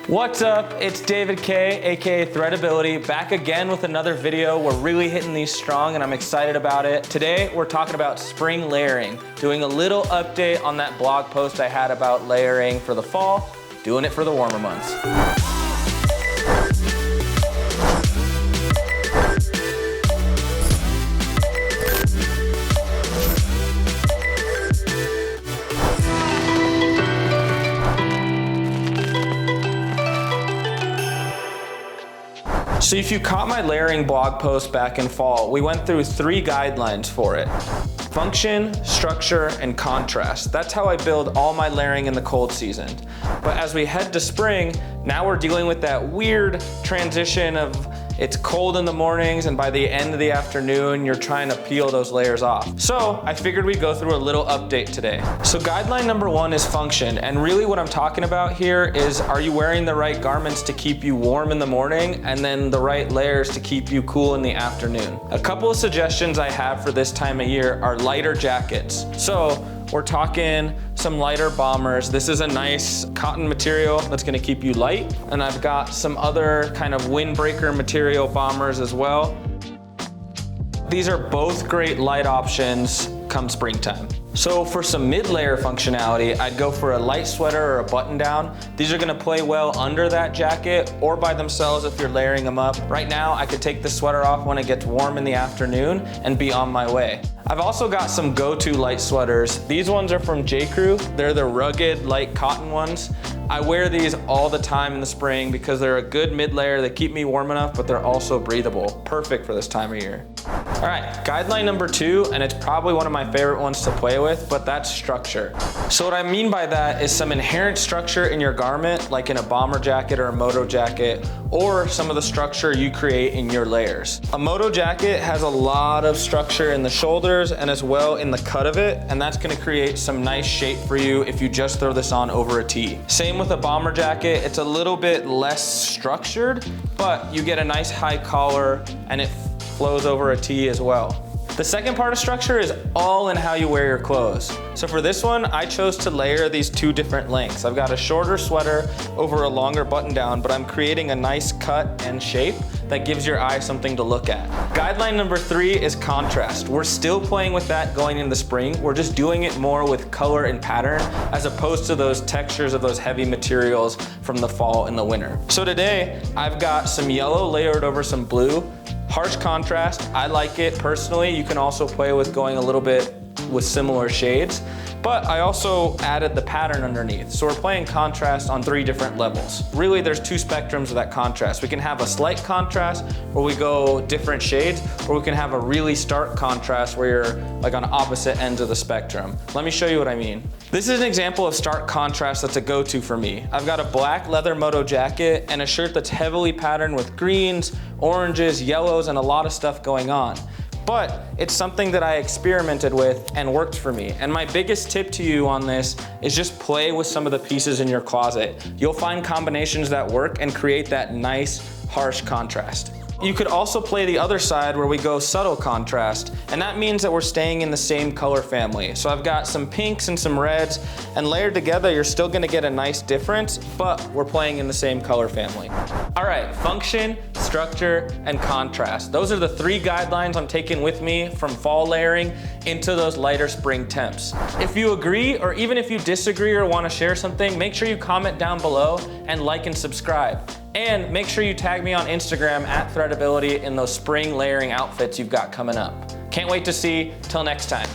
What's up? It's David K, aka Threadability, back again with another video. We're really hitting these strong and I'm excited about it. Today, we're talking about spring layering, doing a little update on that blog post I had about layering for the fall, doing it for the warmer months. So if you caught my layering blog post back in fall, we went through 3 guidelines for it. Function, structure, and contrast. That's how I build all my layering in the cold season. But as we head to spring, now we're dealing with that weird transition of it's cold in the mornings and by the end of the afternoon, you're trying to peel those layers off. So I figured we'd go through a little update today. So guideline number 1 is function. And really what I'm talking about here is, are you wearing the right garments to keep you warm in the morning and then the right layers to keep you cool in the afternoon? A couple of suggestions I have for this time of year are lighter jackets. So we're talking some lighter bombers. This is a nice cotton material that's gonna keep you light. And I've got some other kind of windbreaker material bombers as well. These are both great light options come springtime. So for some mid-layer functionality, I'd go for a light sweater or a button down. These are gonna play well under that jacket or by themselves if you're layering them up. Right now, I could take the sweater off when it gets warm in the afternoon and be on my way. I've also got some go-to light sweaters. These ones are from J.Crew. They're the rugged, light cotton ones. I wear these all the time in the spring because they're a good mid-layer. They keep me warm enough, but they're also breathable. Perfect for this time of year. All right, guideline number 2, and it's probably one of my favorite ones to play with, but that's structure. So what I mean by that is some inherent structure in your garment, like in a bomber jacket or a moto jacket, or some of the structure you create in your layers. A moto jacket has a lot of structure in the shoulders and as well in the cut of it, and that's gonna create some nice shape for you if you just throw this on over a tee. Same with a bomber jacket, it's a little bit less structured, but you get a nice high collar and it flows over a tee as well. The second part of structure is all in how you wear your clothes. So for this one, I chose to layer these 2 different lengths. I've got a shorter sweater over a longer button down, but I'm creating a nice cut and shape that gives your eye something to look at. Guideline number 3 is contrast. We're still playing with that going into spring. We're just doing it more with color and pattern as opposed to those textures of those heavy materials from the fall and the winter. So today, I've got some yellow layered over some blue. Harsh contrast, I like it personally. You can also play with going a little bit with similar shades, but I also added the pattern underneath. So we're playing contrast on 3 different levels. Really, there's 2 spectrums of that contrast. We can have a slight contrast where we go different shades, or we can have a really stark contrast where you're like on opposite ends of the spectrum. Let me show you what I mean. This is an example of stark contrast that's a go-to for me. I've got a black leather moto jacket and a shirt that's heavily patterned with greens, oranges, yellows, and a lot of stuff going on. But it's something that I experimented with and worked for me. And my biggest tip to you on this is just play with some of the pieces in your closet. You'll find combinations that work and create that nice, harsh contrast. You could also play the other side where we go subtle contrast, and that means that we're staying in the same color family. So I've got some pinks and some reds, and layered together, you're still gonna get a nice difference, but we're playing in the same color family. All right, function, structure, and contrast. Those are the 3 guidelines I'm taking with me from fall layering into those lighter spring temps. If you agree, or even if you disagree or wanna share something, make sure you comment down below and like and subscribe. And make sure you tag me on Instagram at Threadability in those spring layering outfits you've got coming up. Can't wait to see. Till next time.